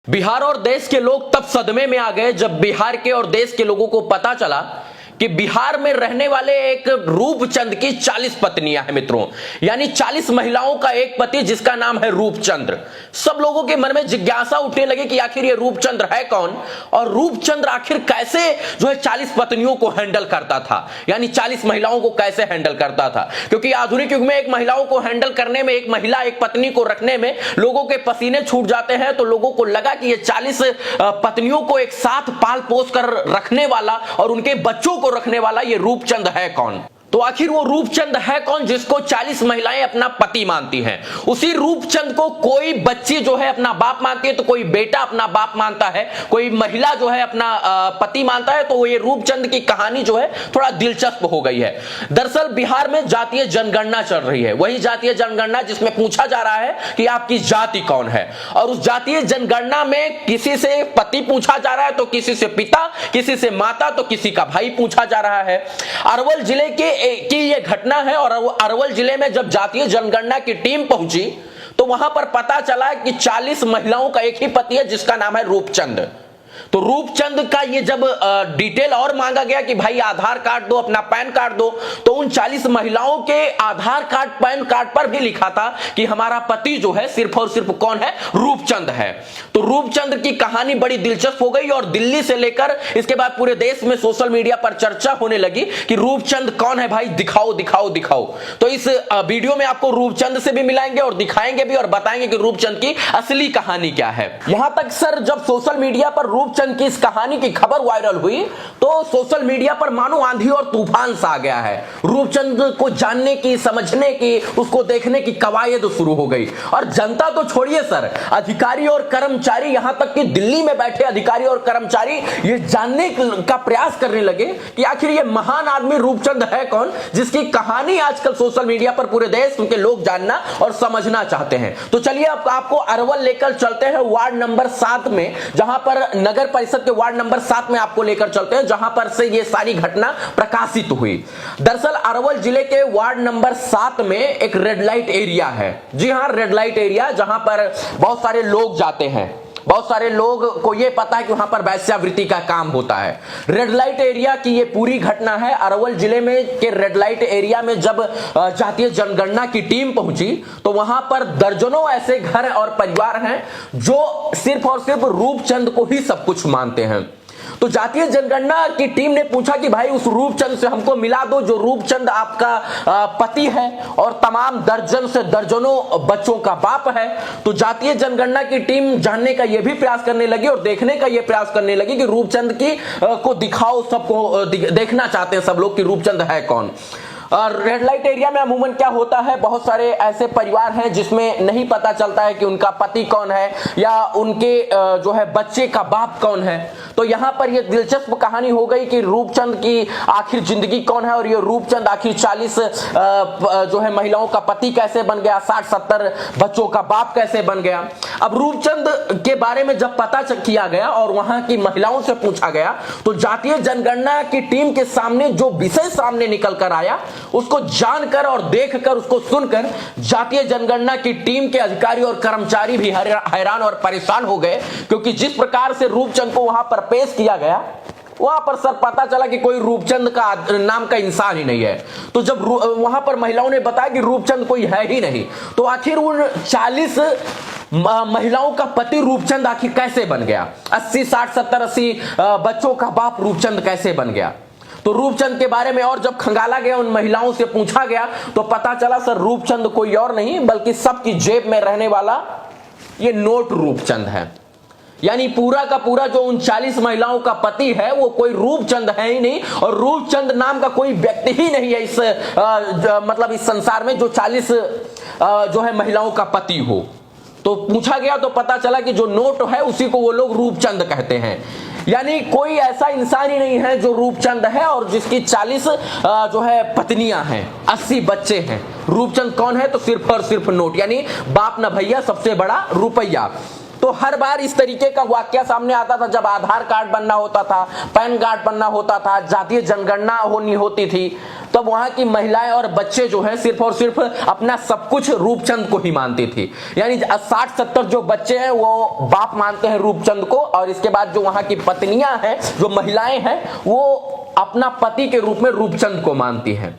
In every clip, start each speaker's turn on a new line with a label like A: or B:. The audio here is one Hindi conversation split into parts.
A: बिहार और देश के लोग तब सदमे में आ गए जब बिहार के और देश के लोगों को पता चला कि बिहार में रहने वाले एक रूपचंद की 40 पत्नियां हैं मित्रों, यानी 40 महिलाओं का एक पति जिसका नाम है रूपचंद्र। सब लोगों के मन में जिज्ञासा उठने लगी कि आखिर ये रूपचंद्र है कौन और रूपचंद्र आखिर कैसे 40 पत्नियों को हैंडल करता था, यानी 40 महिलाओं को कैसे हैंडल करता था। क्योंकि आधुनिक युग में एक महिलाओं को हैंडल करने में, एक महिला एक पत्नी को रखने में लोगों के पसीने छूट जाते हैं। तो लोगों को लगा कि ये 40 पत्नियों को एक साथ पाल पोस कर रखने वाला और उनके बच्चों को रखने वाला ये रूपचंद है कौन। तो आखिर वो रूपचंद है कौन जिसको 40 महिलाएं अपना पति मानती हैं। उसी रूपचंद को कोई बच्ची जो है अपना बाप मानती है, तो कोई बेटा अपना बाप मानता है, कोई महिला जो है अपना पति मानता है। तो ये रूपचंद की कहानी जो है थोड़ा दिलचस्प हो गई है। दरअसल बिहार में जातीय जनगणना चल रही है, वही जातीय जनगणना जिसमें पूछा जा रहा है कि आपकी जाति कौन है। और उस जातीय जनगणना में किसी से पति पूछा जा रहा है, तो किसी से पिता, किसी से माता, तो किसी का भाई पूछा जा रहा है। अरवल जिले के की ये घटना है। और अरवल जिले में जब जातीय जनगणना की टीम पहुंची तो वहां पर पता चला कि 40 महिलाओं का एक ही पति है जिसका नाम है रूपचंद। तो रूपचंद का ये जब डिटेल और मांगा गया कि भाई आधार कार्ड दो, अपना पैन कार्ड दो, तो उन 40 महिलाओं के आधार कार्ड, पैन कार्ड पर भी लिखा था कि हमारा पति जो है सिर्फ और सिर्फ कौन है, रूपचंद है। तो रूपचंद की कहानी बड़ी दिलचस्प हो गई और दिल्ली से लेकर इसके बाद पूरे देश में सोशल मीडिया पर चर्चा होने लगी कि रूपचंद कौन है भाई, दिखाओ दिखाओ दिखाओ। तो इस वीडियो में आपको रूपचंद से भी मिलाएंगे और दिखाएंगे भी और बताएंगे कि रूपचंद की असली कहानी क्या है। यहां तक सर जब सोशल मीडिया पर रूपचंद की इस कहानी की खबर वायरल हुई तो सोशल मीडिया पर मानो आंधी और तूफान सा आ गया है। रूपचंद को जानने की, समझने की, उसको देखने की कवायद शुरू हो गई। और जनता तो छोड़िए सर, अधिकारी और कर्मचारी, यहां तक कि दिल्ली में बैठे अधिकारी और कर्मचारी ये जानने का प्रयास करने लगे कि आखिर ये महान आदमी रूपचंद है कौन जिसकी कहानी आजकल सोशल मीडिया पर पूरे देश के लोग जानना और समझना चाहते हैं। तो चलिए आपको अरवल लेकर चलते हैं, वार्ड नंबर 7 में, जहां पर नगर परिषद के वार्ड नंबर 7 में आपको लेकर चलते हैं, जहां पर से ये सारी घटना प्रकाशित हुई। दरअसल अरवल जिले के वार्ड नंबर 7 में एक रेड लाइट एरिया है। जी हां, रेड लाइट एरिया, जहां पर बहुत सारे लोग जाते हैं। बहुत सारे लोग को ये पता है कि वहां पर वैश्यावृत्ति का काम होता है। रेड लाइट एरिया की ये पूरी घटना है। अरवल जिले में के रेड लाइट एरिया में जब जातीय जनगणना की टीम पहुंची तो वहां पर दर्जनों ऐसे घर और परिवार हैं जो सिर्फ और सिर्फ रूपचंद को ही सब कुछ मानते हैं। तो जातीय जनगणना की टीम ने पूछा कि भाई उस रूपचंद से हमको मिला दो जो रूपचंद आपका पति है और तमाम दर्जन से दर्जनों बच्चों का बाप है। तो जातीय जनगणना की टीम जानने का यह भी प्रयास करने लगी और देखने का यह प्रयास करने लगी कि रूपचंद की को दिखाओ, सबको देखना चाहते हैं सब लोग कि रूपचंद है कौन। और रेड लाइट एरिया में अमूमन क्या होता है, बहुत सारे ऐसे परिवार हैं जिसमें नहीं पता चलता है कि उनका पति कौन है या उनके जो है बच्चे का बाप कौन है। तो यहां पर ये दिलचस्प कहानी हो गई कि रूपचंद की आखिर जिंदगी कौन है और ये रूपचंद आखिर 40 जो है महिलाओं का पति कैसे बन गया, 60-70 बच्चों का बाप कैसे बन गया। अब रूपचंद के बारे में जब पता किया गया और वहां की महिलाओं से पूछा गया तो जातीय जनगणना की टीम के सामने जो विषय सामने निकल कर आया उसको जानकर और देखकर, उसको सुनकर जातीय जनगणना की टीम के अधिकारी और कर्मचारी भी हैरान और परेशान हो गए। क्योंकि जिस प्रकार से रूपचंद को वहां पर पेश किया गया वहां पर सर पता चला कि कोई रूपचंद का नाम का इंसान ही नहीं है। तो जब वहां पर महिलाओं ने बताया कि रूपचंद कोई है ही नहीं, तो आखिर उन 40 महिलाओं का पति रूपचंद आखिर कैसे बन गया, 80, 60, 70, 80 बच्चों का बाप रूपचंद कैसे बन गया। तो रूपचंद के बारे में और जब खंगाला गया, उन महिलाओं से पूछा गया तो पता चला सर रूपचंद कोई और नहीं बल्कि सबकी जेब में रहने वाला ये नोट रूपचंद है। यानी पूरा का पूरा जो उन 40 महिलाओं का पति है वो कोई रूपचंद है ही नहीं और रूपचंद नाम का कोई व्यक्ति ही नहीं है इस मतलब इस संसार में जो 40 जो है महिलाओं का पति हो। तो पूछा गया तो पता चला कि जो नोट है उसी को वो लोग रूपचंद कहते हैं। यानी कोई ऐसा इंसान ही नहीं है जो रूपचंद है और जिसकी 40 जो है पत्नियां हैं, 80 बच्चे हैं। रूपचंद कौन है तो सिर्फ और सिर्फ नोट, यानी बाप न भैया सबसे बड़ा रुपया। तो हर बार इस तरीके का वाक्य सामने आता था जब आधार कार्ड बनना होता था, पैन कार्ड बनना होता था, जातीय जनगणना होनी होती थी। तब वहां की महिलाएं और बच्चे जो है सिर्फ और सिर्फ अपना सब कुछ रूपचंद को ही मानती थी। यानी 60-70 जो बच्चे हैं वो बाप मानते हैं रूपचंद को, और इसके बाद जो वहां की पत्नियां हैं, जो महिलाएं हैं, वो अपना पति के रूप में रूपचंद को मानती हैं।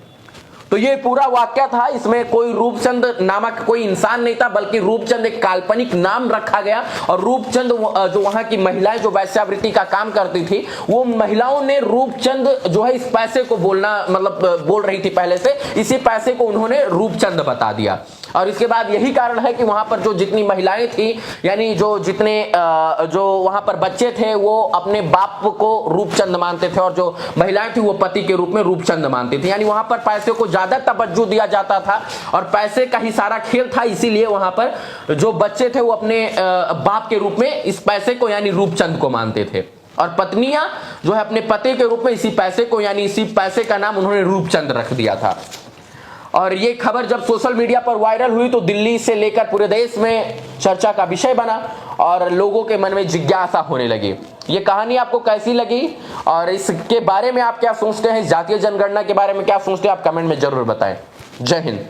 A: तो ये पूरा वाक्य था, इसमें कोई रूपचंद नामक कोई इंसान नहीं था, बल्कि रूपचंद एक काल्पनिक नाम रखा गया। और रूपचंद जो वहां की महिलाएं जो वैश्यावृत्ति का काम करती थी, वो महिलाओं ने रूपचंद जो है इस पैसे को बोलना मतलब बोल रही थी पहले से, इसी पैसे को उन्होंने रूपचंद बता दिया। और इसके बाद यही कारण है कि वहां पर जो जितनी महिलाएं थी, यानी जो जितने जो वहां पर बच्चे थे, वो अपने बाप को रूपचंद मानते थे, और जो महिलाएं थी वो पति के रूप में रूपचंद मानती थी। यानी वहां पर पैसे को ज्यादा तवज्जो दिया जाता था और पैसे का ही सारा खेल था, इसीलिए वहां पर जो बच्चे थे वो अपने बाप के रूप में इस पैसे को यानी रूपचंद को मानते थे, और पत्नियां जो है अपने पति के रूप में इसी पैसे को यानी इसी पैसे का नाम उन्होंने रूपचंद रख दिया था। और ये खबर जब सोशल मीडिया पर वायरल हुई तो दिल्ली से लेकर पूरे देश में चर्चा का विषय बना और लोगों के मन में जिज्ञासा होने लगी। ये कहानी आपको कैसी लगी और इसके बारे में आप क्या सोचते हैं, जातीय जनगणना के बारे में क्या सोचते हैं, आप कमेंट में जरूर बताएं। जय हिंद।